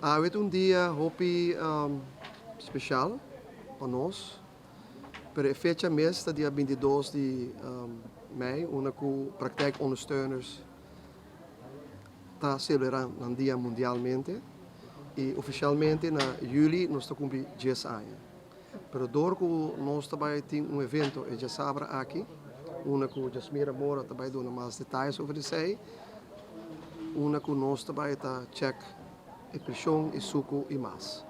Hoje um dia hopi especial para nós. Para a fecha mês, dia 22 de mei, onde o praktijkondersteuners está celebrando um dia mundialmente. E oficialmente na juli nós estamos com 10 anos. Pero door que nós também temos evento em Jasabra aqui, onde o Jasmira Mora também dá mais detalhes sobre isso, onde nós também está check a pressão e suco e mais.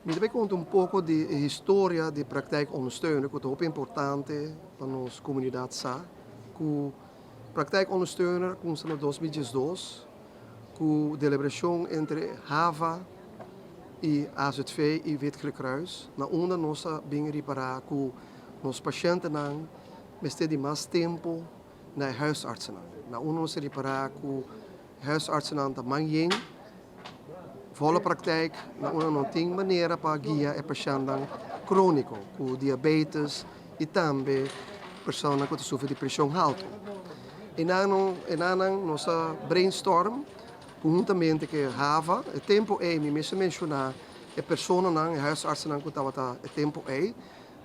Me também conta pouco de história de praktijkondersteuner, que é muito importante para nossa comunidade. Que praktijkondersteuner começou em 2012, com a deliberação entre HAVA e AZV e Witgele Kruis, na onde nós bem reparar que os pacientes não têm mais tempo na huisartsen. Na onde nós reparar que huisartsen também volle praktijk, na onde não tem maneira para guiar o paciente crônico, com diabetes e também pessoas que sofrem de pressão alta. E nós brainstorm conjuntamente com a HAVA, o tempo é, me mencionar, a pessoa não, a huisartsen que estava o tempo é,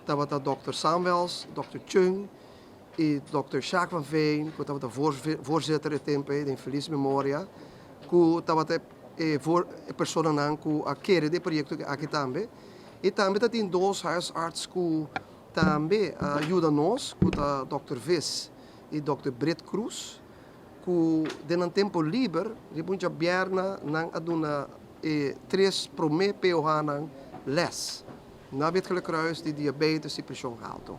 estava o Dr. Samuels, Dr. Chung e Dr. Jacques van Veen, que estava o voorzitter do tempo de feliz memória, que estava a pessoa não que a querer de projeto aqui também. E também tem dois huisartsen que também ajudam nós, que é o Dr. Vis e Dr. Brett Cruz, que de tempo livre, de muita bierna, não aduna três promê POH não les. Na Witgele Kruis de diabetes e pressão alta.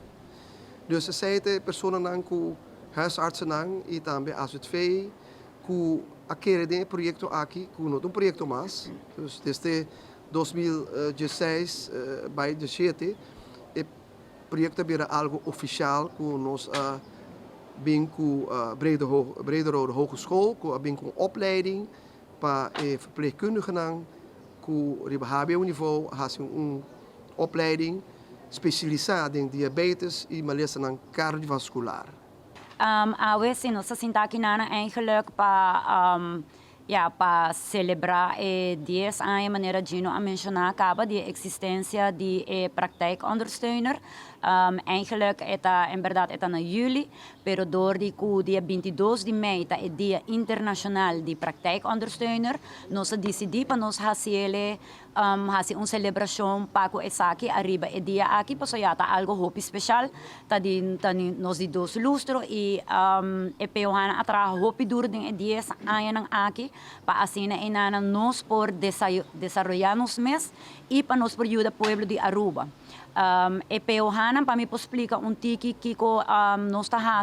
Dus ze zeiden personen não que huisartsen não e também AZV, que aquele de projeto aqui, que não um projeto mais, dus desde 2016 by 17, o projeto era algo oficial, que nós bem com Brederode Hogeschool, que bem com opleiding para verpleegkundigen, que op HBO-niveau hebben opleiding specializada em diabetes e malestar cardiovascular. We zijn ons eigenlijk para celebrar 10 anos, maneira de não mencionar acaba de existência de praktijkondersteuner. Eigenlijk in verdade está na juli, pero door die dia 22 de mei é dia internacional de praktijkondersteuner, nós decidimos para nós fazer uma celebração para o aqui arriba é dia aqui, para já tá algo hope especial, tá nós de 2 lustro e POH atrás hope durante 10 anos aqui, para assim nós por desarrollarmos mais e para nós por ajudar o povo de Aruba. POH para me explicar tiki que nós está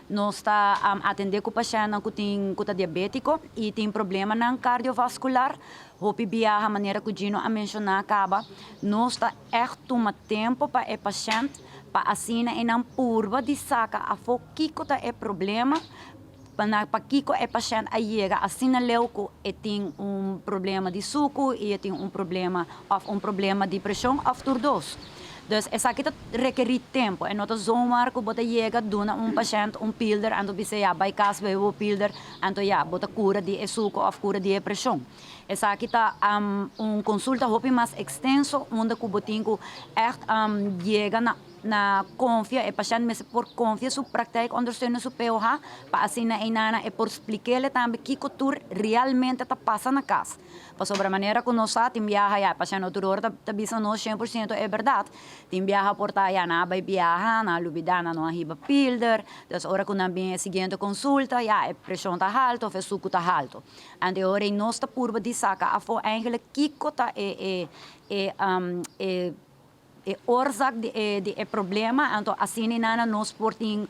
nós está atender com paciente que tem diabético e tem problema cardiovascular. Hopi viaja maneira que o Gino a mencionar acaba, nós está toma tempo para o paciente para assim não purva de saca a foquico tá problema para Kiko é paciente a chega assim na leuco e tem problema de suco e tem problema de pressão ou turdose. Dus essa aqui requer tempo. E nós zomaar que bota chega dona paciente pilder anto bise ja by cas by pilder anto ja bota cura de suco ou cura de pressão. Essa aqui tá consulta hopi mais extenso onde que botinho chega na confia e paciente mas por confia su praktijkondersteuner su POH para assim na inana e por explicar-lhe também que cultura realmente está passando na casa. Para sobre a maneira que nós tem viaja já paciente outro tá bisa nós 100% é verdade. Tem viaja por tá já na vai viaja na Lubidana no arriba pilder, das hora que não bem seguinte consulta já a pressão tá alto, o suco tá alto. Ande hora nós tá purba de saca a for eigenlijk kiko tá oorzaak de problema, então assim nós portem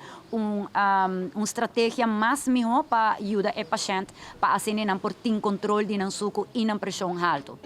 estratégia mais melhor para ajudar o paciente, para assim não portem controle de não suco e não pressão alto.